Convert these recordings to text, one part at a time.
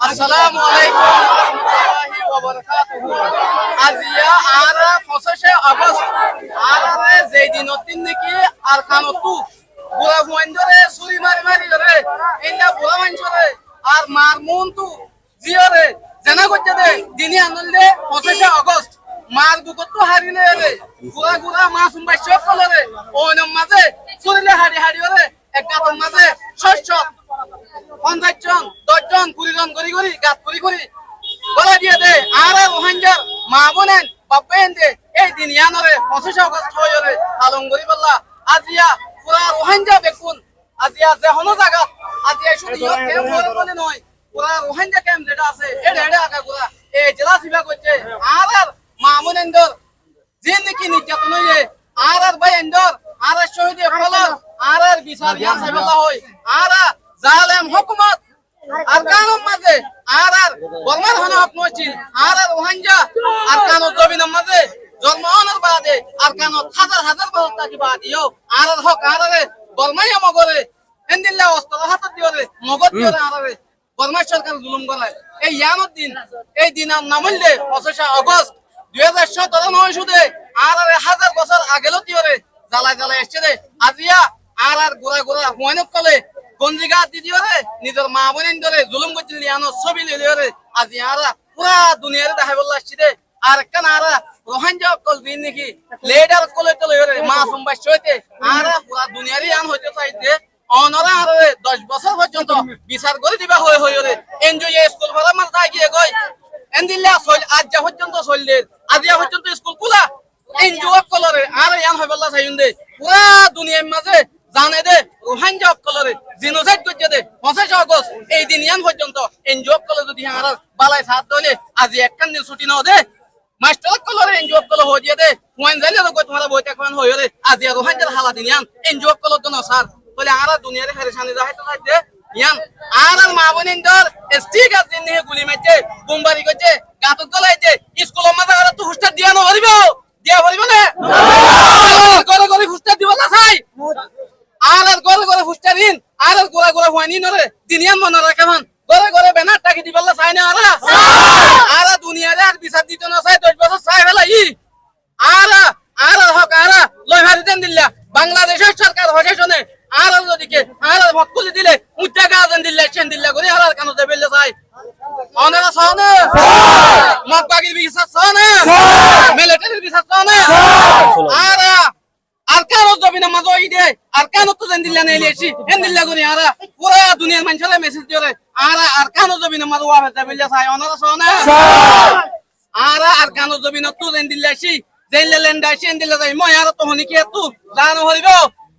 আসসালামু আলাইকুম ওয়া রাহমাতুল্লাহি ওয়া বারাকাতুহু। আজিয়া আর 25 আগস্ট আর যেই দিনত দিন নাকি আর কানতু বুড়া ভুইন্দরে ছুরি মারি মারি ধরে ইন্দা বুড়া মানছরে আর মারমুন তু জিয়রে জানা করতে দে দিনে আনন্দে 25 আগস্ট মার বুকতো হারিলে রে গুড়া গুড়া মাসুম বাইশ কলরে ওনম মাঝে ছুরিলে হারি হারি রে একাতন মাঝে 600 50 জন 10 জন 20 জন গরি গরি গাত করি করি বলা দিয়ে দে আর রোহিঙ্গার মা বোনেন বাপেন দে এই দিন ইয়ানরে 25 আগস্ট হয়রে আলম গরি বল্লা আজিয়া পুরা রোহিঙ্গা বেকুন আজিয়া যে হনো জায়গা আজিয়া শুধু ইয়ত কেম করে বলে নয় পুরা রোহিঙ্গা কেম যেটা আছে এডে এডে আগা গুলা এই জেলা সিবা করছে আর মা বোনেন্দর জিন কি নির্যাতন হইয়ে আর ভাই এন্দর আর শহীদ ফলার আর বিচার ইয়ান সাইবাল্লাহ হয় আর জালেম হুকুমত আর কানুন মাঝে আর বর্মার হন হক নইছিল আর রোহিঙ্গা আর কানুন জমিনের মাঝে জন্মনের বাদে আর কানুন হাজার হাজার বছর থাকি বাদিও আর হক আর বর্মাই মগরে এন্দিল্লা অস্ত্র হাতে দিওরে মগজ দিওরে আর বর্মা সরকার জুলুম করে এই ইয়ানত দিন এই দিন নামলে 25 আগস্ট 2017 নয় শুধু আর হাজার বছর আগেলো দিওরে জ্বালায় জ্বালায় এসছে রে আজিয়া আর গোড়া গোড়া হুয়ানক কলে গঞ্জিগা দিদিওরে নিজের মা বোনেন ধরে জুলুম করছিল ইয়ানো ছবি লিওরে আজি আর পুরা দুনিয়ারে দেখাই বললা আসছে রে আর কেন আর রোহিঙ্গা কল দিন নাকি লেডার কলে তো লইরে মা সম্বাস হইতে আর পুরা দুনিয়ারে আন হইতে চাইতে অনরা আর 10 বছর পর্যন্ত বিচার করে দিবা হই হইরে এনজয় স্কুল ভরা মার তাই গিয়ে কই এন্দিল্লা সল আজ যা পর্যন্ত চললে আজিয়া পর্যন্ত স্কুল খোলা এনজয় কলরে আর ইয়ান হই বললা চাইন্দে পুরা দুনিয়ার মাঝে জানে দে রোহিঙ্গা কলরে জিনোসাইড করছে দে 25 আগস্ট এই দিন ইয়ান পর্যন্ত এনজয় কল যদি আর বালাই সাথ দলে আজি একখান দিন ছুটি নাও দে মাস্টার কলরে এনজয় কল হই দিয়ে দে ওয়ান জালে তো তোমারা বইতে কোন হইরে আজি রোহিঙ্গার হালা দিন ইয়ান এনজয় কল তো না স্যার বলে আর দুনিয়ারে হারেশানি যাই তো যাই দে ইয়ান আর মা বোনিন্দর স্টিক আজ দিন নিয়ে গুলি মারছে বোমবারি করছে গাতক গলাইছে স্কুলের মাঝে আর তো হুস্টার দিয়া না হরিব দিয়া হরিব না গরে গরে হুস্টার দিব না চাই আর গরে গরে হুস্টারিন আর গোলা গোলা হয়নি নরে দিনিয়ান মনে রাখে মান গরে গরে ব্যানার টাকি দিবল্লা চাই না আর দুনিয়ারে আর বিচার দিত না চাই 10 বছর চাই ফেলাই আর হক আর লই হারি দেন দিল্লা বাংলাদেশের সরকার হসেশনে আর যদিকে আর ভট খুলে দিলে মুদ্রা গাজন দিল্লা সেন দিল্লা করে আর কানো দেবেলে চাই অনেরা সানে মগবাগির বিচার সানে মিলিটারির বিচার সানে আর কানো জমিনা মাঝে ওই দে আর কানো তো যেন দিল্লা নেই লেছি হেন দিল্লা করে আর পুরা দুনিয়ার মানুষের মেসেজ দিরে আর কানো জমিনা মাঝে ওয়া দেবেলে চাই অনেরা সানে আর কানো জমিনা তো যেন দিল্লাছি জেলে লেন্ডা সেন দিল্লা যাই মই আর তো হনি কি তু জানো হরিব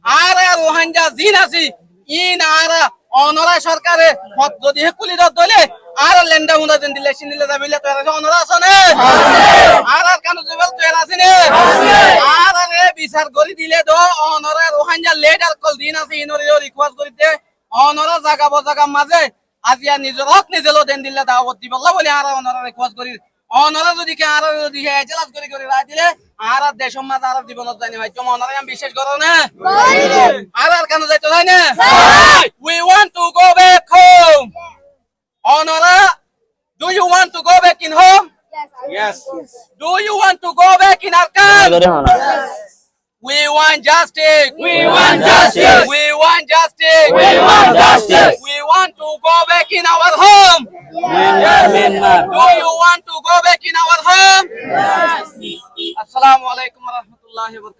আর রোহিঙ্গা জিন আছি ইন আর অনরা সরকারে মত যদি হেকুলি দলে আর লেন্ডা হুন্দা দেন দিলে সিন দিলে যাবিলে তো অনরা আছে না আর কানো জবেল তো আছে না আর বিচার করি দিলে তো অনরা রোহিঙ্গা লেডার কল দিন আছে ইনরে রিকোয়েস্ট করিতে অনরা জায়গা মাঝে আজিয়া নিজর হক নিজেলো দেন দিলে দাওয়াত দিবল্লা বলে আর অনরা রিকোয়েস্ট করি অনরা যদি কে আর যদি এজলাস করে রায় দিলে আর দেশম মাঝে আর জীবনত জানি ভাই তুমি অনরা আমি বিশ্বাস করো না আর কেন যাইতে হয় না we want to go back home Honora do you want to go back in home Yes. do you want to go back in our country yes. we want justice We want justice. we want justice We want justice. we want to go back in our home Myanmar. do you want to go back in our home yes. Assalamu alaikum warahmatullahi wabarakatuh